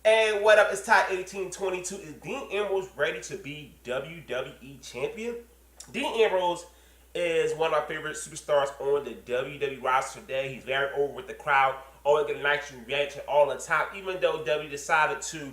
And what up? It's Ty 1822. Is Dean Ambrose ready to be WWE champion? Dean Ambrose is one of my favorite superstars on the WWE roster today. He's very over with the crowd. Always get a nice reaction all the time. Even though WWE decided to,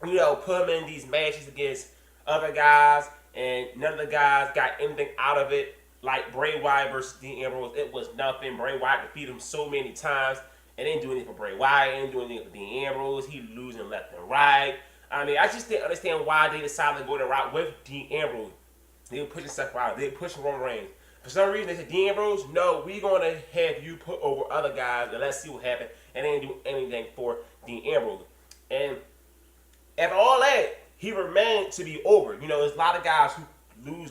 put him in these matches against other guys, and none of the guys got anything out of it. Like Bray Wyatt versus Dean Ambrose, it was nothing. Bray Wyatt defeated him so many times. It didn't do anything for Bray Wyatt. It didn't do anything for Dean Ambrose. He losing left and right. I mean, I just didn't understand why they decided to go the route with Dean Ambrose. They were pushing Seth Rollins. They were pushing Roman Reigns. For some reason, they said, Dean Ambrose, no, we're going to have you put over other guys, and let's see what happens. And they didn't do anything for Dean Ambrose. And after all that, he remained to be over. There's a lot of guys who lose,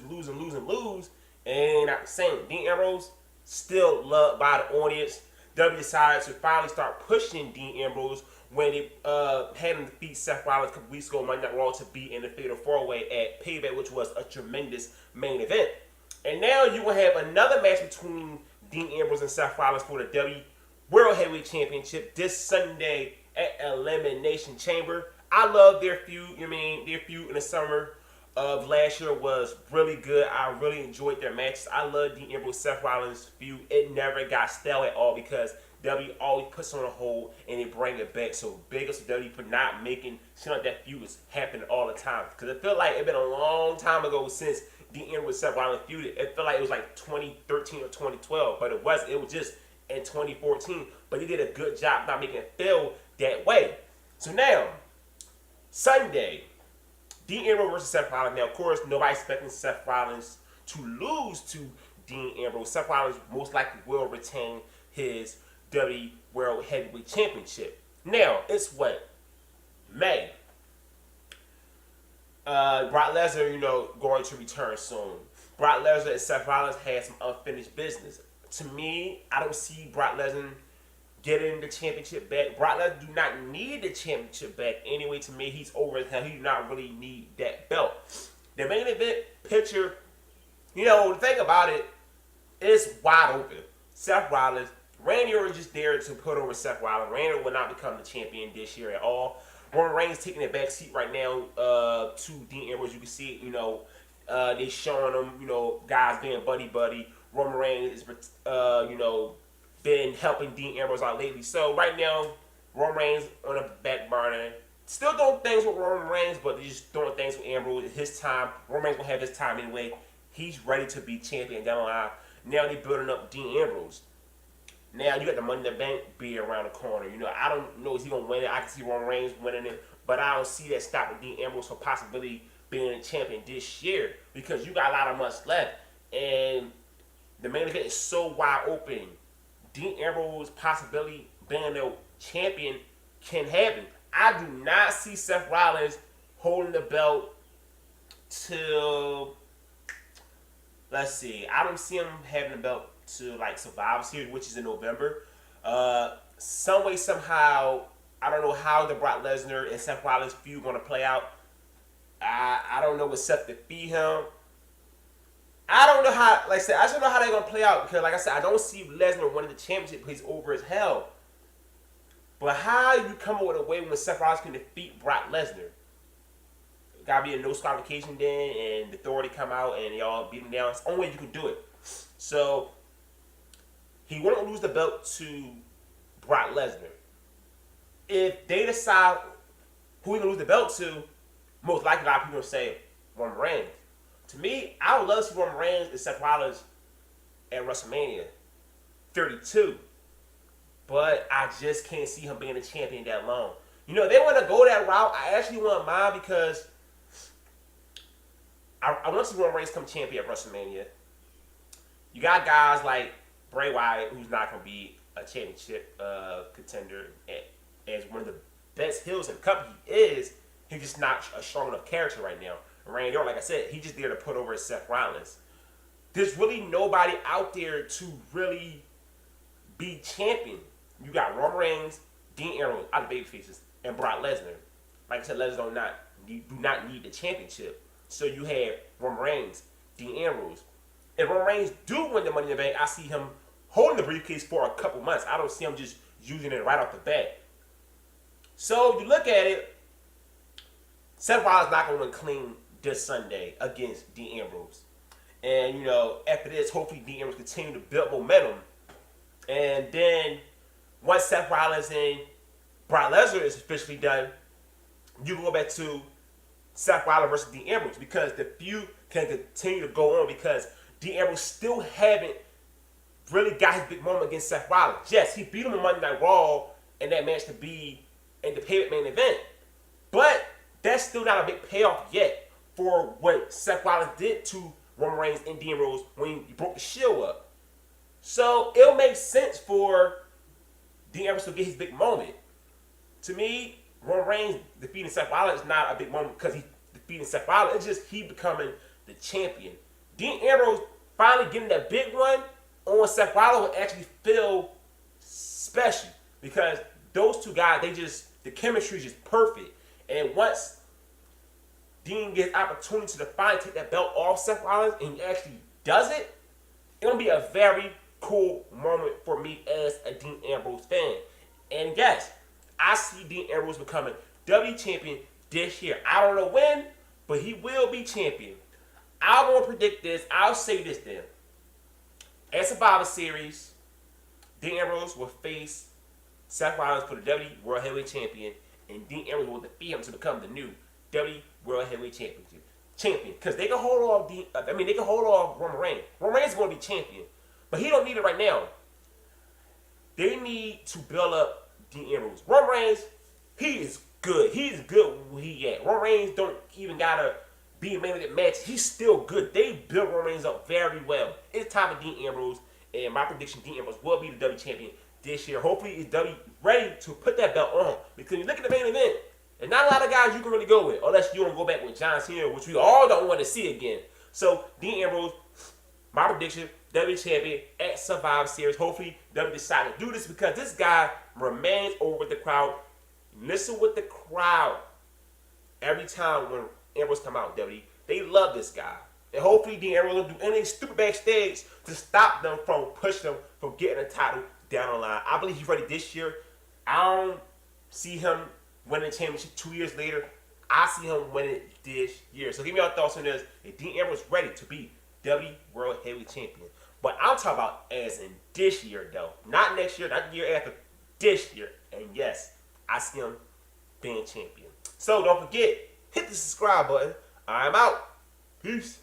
and not the same. Dean Ambrose, still loved by the audience. W decided to finally start pushing Dean Ambrose when they had him defeat Seth Rollins a couple weeks ago, Monday Night Raw, to be in the Fatal 4-Way at Payback, which was a tremendous main event. And now you will have another match between Dean Ambrose and Seth Rollins for the W World Heavyweight Championship this Sunday at Elimination Chamber. I love their feud. Their feud in the summer of last year was really good. I really enjoyed their matches. I love Dean Ambrose Seth Rollins feud. It never got stale at all because W always puts on a hold and they bring it back. So big ups to W for not making sure like that feud was happening all the time. Because it felt like it been a long time ago since Dean Ambrose Seth Rollins feuded. It felt like it was like 2013 or 2012, but it wasn't. It was just in 2014. But he did a good job not making it feel that way. So now, Sunday, Dean Ambrose versus Seth Rollins. Now, of course, nobody's expecting Seth Rollins to lose to Dean Ambrose. Seth Rollins most likely will retain his WWE World Heavyweight Championship. Now, it's what? May. Brock Lesnar, going to return soon. Brock Lesnar and Seth Rollins had some unfinished business. To me, I don't see Brock Lesnar getting the championship back. Brock Lesnar do not need the championship back anyway. To me, he's over as hell. He do not really need that belt. The main event picture, the thing about it is wide open. Seth Rollins, Randy Orton just there to put over Seth Rollins. Randy will not become the champion this year at all. Roman Reigns taking the back seat right now to Dean Ambrose. You can see it, they showing them, guys being buddy. Roman Reigns is, been helping Dean Ambrose out lately. So right now, Roman Reigns on the back burner. Still doing things with Roman Reigns, but they're just doing things with Ambrose. His time, Roman Reigns will have his time anyway. He's ready to be champion down the line. Now they're building up Dean Ambrose. Now you got the Money in the Bank be around the corner. I don't know if he's going to win it. I can see Roman Reigns winning it, but I don't see that stopping Dean Ambrose from possibly being a champion this year because you got a lot of months left. And the main event is so wide open. Dean Ambrose possibility being the champion can happen. I do not see Seth Rollins holding the belt till, let's see, I don't see him having the belt to like Survivor Series, which is in November. Some way, somehow, I don't know how the Brock Lesnar and Seth Rollins feud going to play out. I don't know what Seth defeat him. I don't know how, like I said, I just don't know how they're going to play out because, like I said, I don't see Lesnar winning the championship because he's over as hell. But how you come up with a way when Seth Rollins can defeat Brock Lesnar? Got to be a no disqualification then, and the authority come out and y'all beat him down. It's the only way you can do it. So, he won't lose the belt to Brock Lesnar. If they decide who he's going to lose the belt to, most likely a lot of people will say Roman Reigns. To me, I would love to see Roman Reigns and Seth Rollins at WrestleMania 32. But I just can't see him being a champion that long. If they want to go that route, I actually wouldn't mind because I want to see Roman Reigns come champion at WrestleMania. You got guys like Bray Wyatt, who's not going to be a championship contender as one of the best heels in the company. He's just not a strong enough character right now. Randy Orton, like I said, he's just there to put over Seth Rollins. There's really nobody out there to really be champion. You got Roman Reigns, Dean Ambrose, out of babyfaces, and Brock Lesnar. Like I said, Lesnar do not need the championship. So you have Roman Reigns, Dean Ambrose. If Roman Reigns do win the Money in the Bank, I see him holding the briefcase for a couple months. I don't see him just using it right off the bat. So if you look at it, Seth Rollins not going to win clean this Sunday against Dean Ambrose. And, after this, hopefully Dean Ambrose continue to build momentum. And then once Seth Rollins and Brock Lesnar is officially done, you can go back to Seth Rollins versus Dean Ambrose because the feud can continue to go on because Dean Ambrose still haven't really got his big moment against Seth Rollins. Yes, he beat him on Monday Night Raw in that match to be in the payment main event. But that's still not a big payoff yet for what Seth Rollins did to Roman Reigns and Dean Ambrose when he broke the Shield up. So it'll make sense for Dean Ambrose to get his big moment. To me, Roman Reigns defeating Seth Rollins is not a big moment because he's defeating Seth Rollins. It's just he becoming the champion. Dean Ambrose finally getting that big one on Seth Rollins will actually feel special because those two guys, the chemistry is just perfect. And once Dean gets opportunity to finally take that belt off Seth Rollins and he actually does it, it'll be a very cool moment for me as a Dean Ambrose fan. And yes, I see Dean Ambrose becoming WWE champion this year. I don't know when, but he will be champion. I won't predict this. I'll say this then. At Survivor Series, Dean Ambrose will face Seth Rollins for the WWE World Heavyweight Champion, and Dean Ambrose will defeat him to become the new WWE World Heavyweight Champion. Because they can hold off they can hold off Roman Reigns. Roman Reigns is going to be champion, but he don't need it right now. They need to build up Dean Ambrose. Roman Reigns, he is good. He's good where he at. Roman Reigns don't even gotta be in main event match. He's still good. They built Roman Reigns up very well. It's time for Dean Ambrose, and my prediction: Dean Ambrose will be the WWE champion this year. Hopefully, is WWE ready to put that belt on? Because you look at the main event, there's not a lot of guys you can really go with, unless you want to go back with John Cena, which we all don't want to see again. So Dean Ambrose, my prediction: WWE champion at Survivor Series. Hopefully, WWE decide to do this because this guy remains over with the crowd. Listen with the crowd every time when Ambrose come out. WWE, they love this guy, and hopefully Dean Ambrose will do anything stupid backstage to stop them from pushing him from getting a title down the line. I believe he's ready this year. I don't see him winning the championship 2 years later. I see him winning this year. So give me your thoughts on this. Is Dean Ambrose ready to be WWE World Heavyweight Champion? But I'm talking about as in this year, though. Not next year, not the year after. This year. And yes, I see him being champion. So don't forget, hit the subscribe button. I'm out. Peace.